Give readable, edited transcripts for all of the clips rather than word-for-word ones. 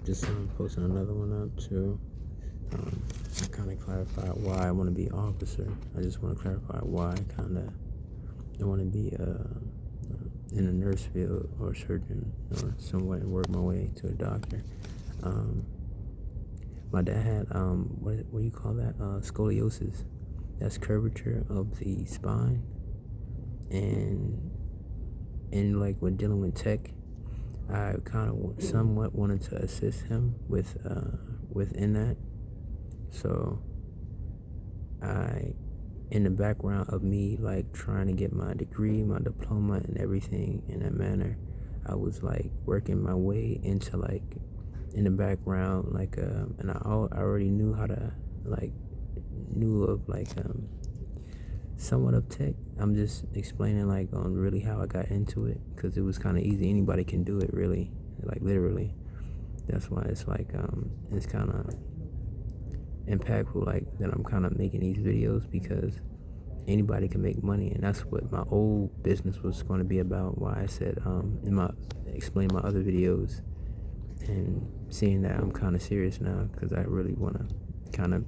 Just posting another one up too. I kind of clarified why I want to be an officer. I just want to clarify why I want to be in a nurse field or surgeon or somewhere and work my way to a doctor. My dad had what do you call that? Scoliosis. That's curvature of the spine, and like when dealing with tech, I kind of somewhat wanted to assist him within that. So in the background of me like trying to get my degree, my diploma, and everything in that manner, I was like working my way into like in the background, like and I already knew how to like knew of like somewhat of tech. I'm just explaining like on really how I got into it, because it was kind of easy. Anybody can do it, really, like literally. That's why it's like it's kind of impactful, like that I'm kind of making these videos, because anybody can make money, and that's what my old business was going to be about. Why I said explain my other videos, and seeing that I'm kind of serious now, because I really want to kind of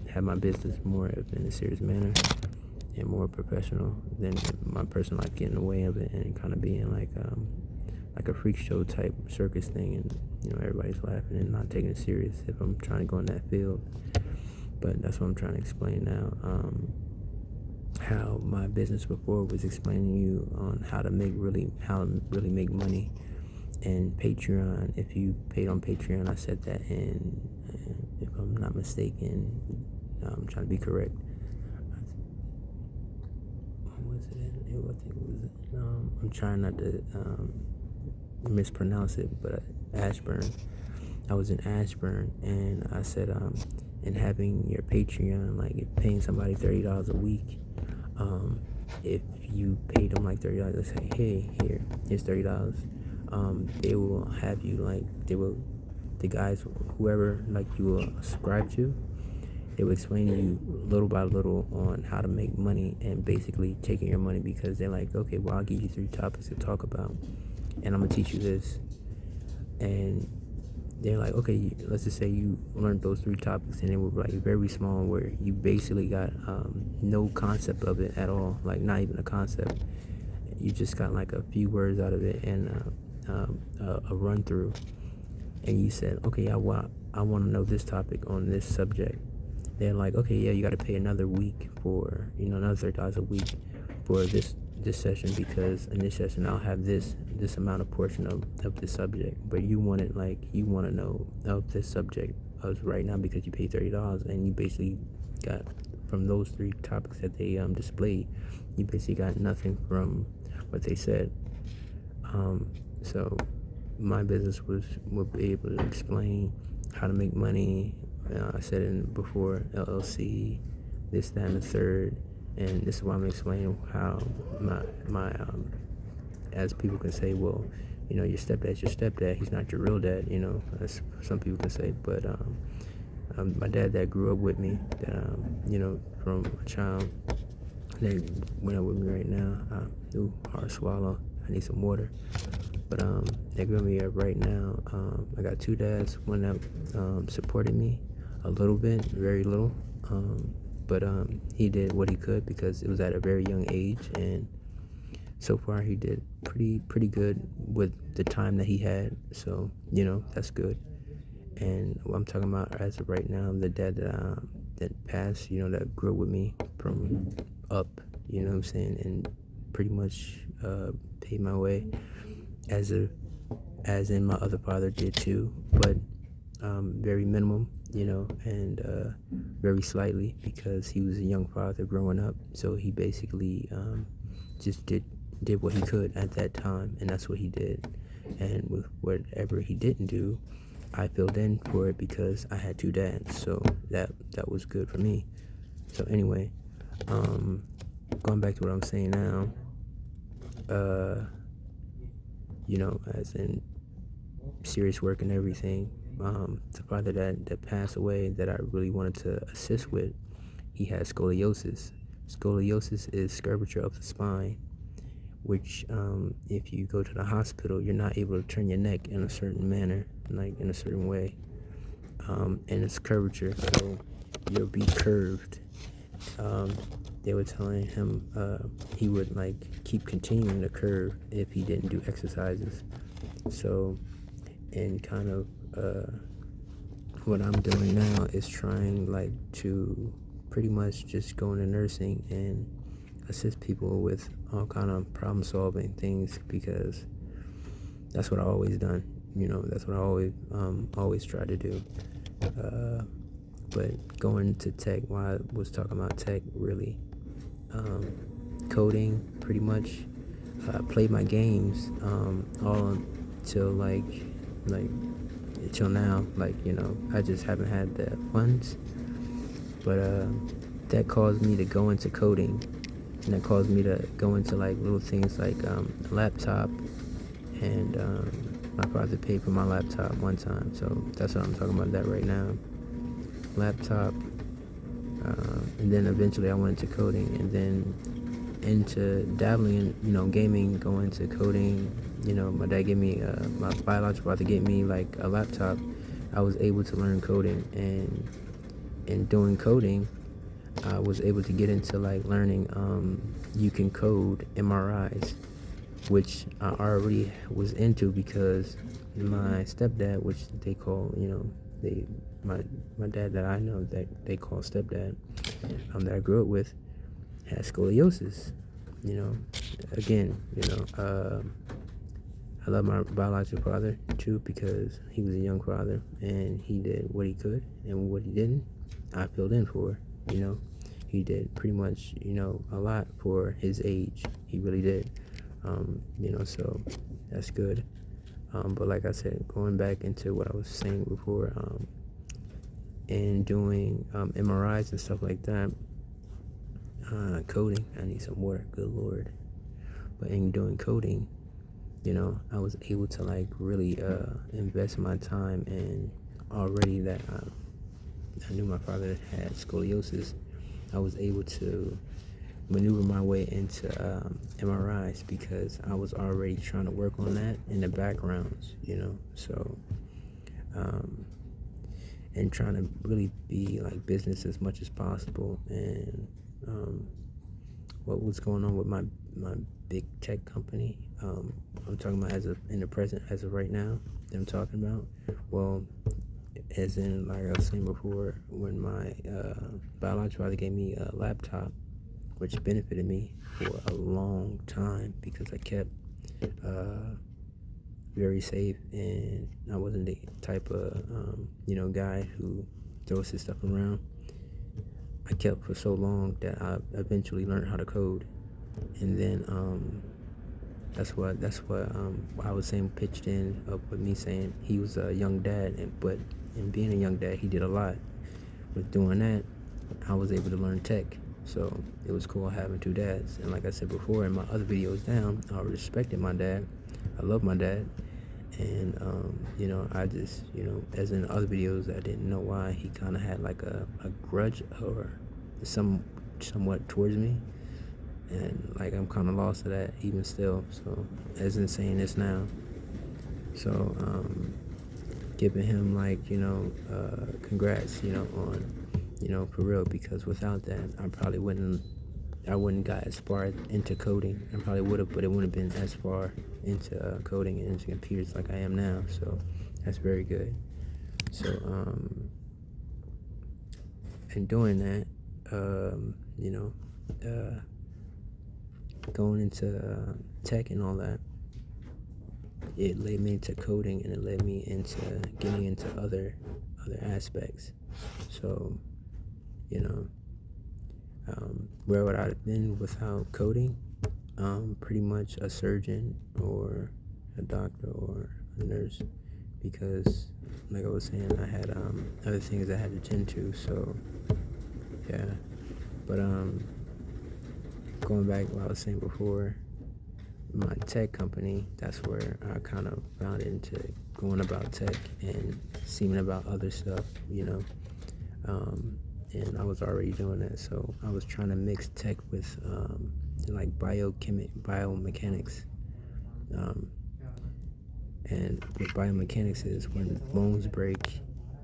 have my business more in a serious manner and more professional than my personal life getting in the way of it, and kind of being like a freak show type circus thing, and everybody's laughing and not taking it serious if I'm trying to go in that field. But that's what I'm trying to explain now. How my business before was explaining you on how to really make money. And Patreon, if you paid on Patreon, I said that, and if I'm not mistaken, I'm trying to be correct. What was it? I think it was. I'm trying not to mispronounce it, but Ashburn. I was in Ashburn, and I said, and having your Patreon, like if paying somebody $30 a week, if you paid them like $30, they say, hey, here's $30. They will have you like the guys, whoever like you will subscribe to, they will explain to you little by little on how to make money, and basically taking your money, because they're like, okay, well, I'll give you 3 topics to talk about, and I'm gonna teach you this. And they're like, okay, let's just say you learned those 3 topics, and it was like very small, where you basically got no concept of it at all, like not even a concept. You just got like a few words out of it, and a run through, and you said, okay, I want to know this topic on this subject. They're like, okay, yeah, you got to pay another week for another $30 a week for this session, because in this session I'll have this amount of portion of the subject, but you want to know of this subject of right now, because you paid $30, and you basically got from those 3 topics that they displayed, you basically got nothing from what they said. So my business will be able to explain how to make money. I said it before, LLC, this, that, and the third, and this is why I'm explaining how my as people can say, well, your stepdad's your stepdad, he's not your real dad, as some people can say, but my dad that grew up with me, that from a child, they went up with me right now. Hard swallow. I need some water. But they grew me up right now. I got 2 dads. One that supported me a little bit, very little. But he did what he could, because it was at a very young age, and so far he did pretty good with the time that he had. So that's good. And what I'm talking about as of right now, the dad that passed, that grew up with me from up, what I'm saying, and pretty much paid my way, as in my other father did too, but very minimum, and very slightly, because he was a young father growing up, so he basically just did what he could at that time, and that's what he did. And with whatever he didn't do, I filled in for it, because I had 2 dads, so that was good for me. So anyway, going back to what I'm saying now, as in serious work and everything, the father that passed away, that I really wanted to assist with, he had scoliosis. Scoliosis is curvature of the spine, which if you go to the hospital, you're not able to turn your neck in a certain manner, like in a certain way, and it's curvature, so you'll be curved. They were telling him he would like keep continuing to curve if he didn't do exercises. So, and kind of what I'm doing now is trying like to pretty much just go into nursing and assist people with all kind of problem solving things, because that's what I always done. That's what I always try to do. But going to tech, while I was talking about tech, really, coding, pretty much. I played my games all until like until now. I just haven't had the funds. But that caused me to go into coding, and that caused me to go into like little things like a laptop, and my father paid for my laptop one time, so that's what I'm talking about that right now. Laptop, and then eventually I went into coding, and then into dabbling in gaming, going into coding. My dad gave me my biological father gave me like a laptop. I was able to learn coding, and in doing coding I was able to get into like learning you can code MRIs, which I already was into, because my stepdad, which they call my dad that I know that they call stepdad, that I grew up with, had scoliosis. Again, I love my biological father too, because he was a young father and he did what he could, and what he didn't, I filled in for. He did pretty much a lot for his age. He really did. So that's good. But like I said, going back into what I was saying before, and doing MRIs and stuff like that, coding. I need some water, good Lord. But in doing coding, I was able to like really invest my time, and already that I knew my father had scoliosis, I was able to maneuver my way into MRIs, because I was already trying to work on that in the backgrounds, so and trying to really be like business as much as possible. And what was going on with my big tech company, I'm talking about in the present, as of right now, that I'm talking about. Well, as in, like I was saying before, when my biological father gave me a laptop, which benefited me for a long time, because I kept very safe, and I wasn't the type of guy who throws his stuff around. I kept for so long that I eventually learned how to code, and then that's what I was saying, pitched in up with me saying he was a young dad, but in being a young dad, he did a lot. With doing that, I was able to learn tech, so it was cool having two dads. And like I said before in my other videos down, I respected my dad. I love my dad, and I just as in other videos, I didn't know why he kind of had like a grudge or somewhat towards me, and like I'm kind of lost to that even still. So as in saying this now, so giving him like congrats on for real, because without that I wouldn't got as far into coding. I probably would have, but it wouldn't have been as far into coding and into computers like I am now. So that's very good. So and doing that, going into tech and all that, it led me into coding, and it led me into getting into other aspects. So where would I have been without coding? Pretty much a surgeon or a doctor or a nurse, because like I was saying, I had other things I had to tend to. So yeah, but going back to what I was saying before, my tech company, that's where I kind of found into going about tech and seeing about other stuff, and I was already doing that. So I was trying to mix tech with like biomechanics. Um, and what biomechanics is, when bones break,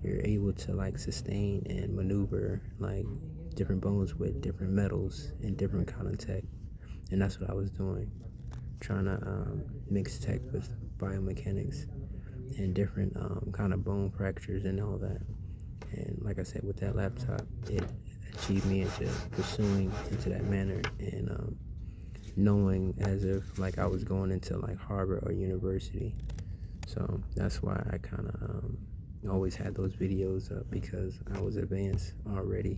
you're able to like sustain and maneuver like different bones with different metals and different kind of tech. And that's what I was doing, trying to mix tech with biomechanics and different kind of bone fractures and all that. And like I said, with that laptop, it achieved me into pursuing into that manner, and knowing as if like I was going into like Harvard or university. So that's why I kind of always had those videos up, because I was advanced already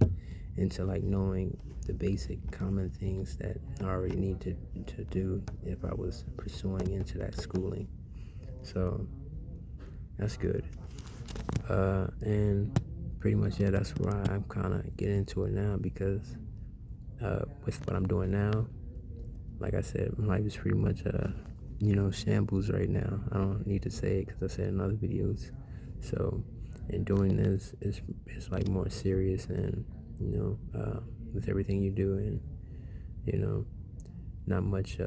into like knowing the basic common things that I already need to do if I was pursuing into that schooling. So that's good. And pretty much, yeah, that's why I'm kind of getting into it now, because with what I'm doing now, like I said, my life is pretty much shambles right now. I don't need to say it because I said in other videos. So, and doing this is like more serious, and with everything you do, and not much.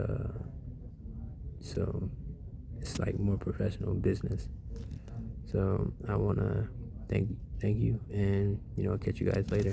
So it's like more professional business. So I wanna thank you, and I'll catch you guys later.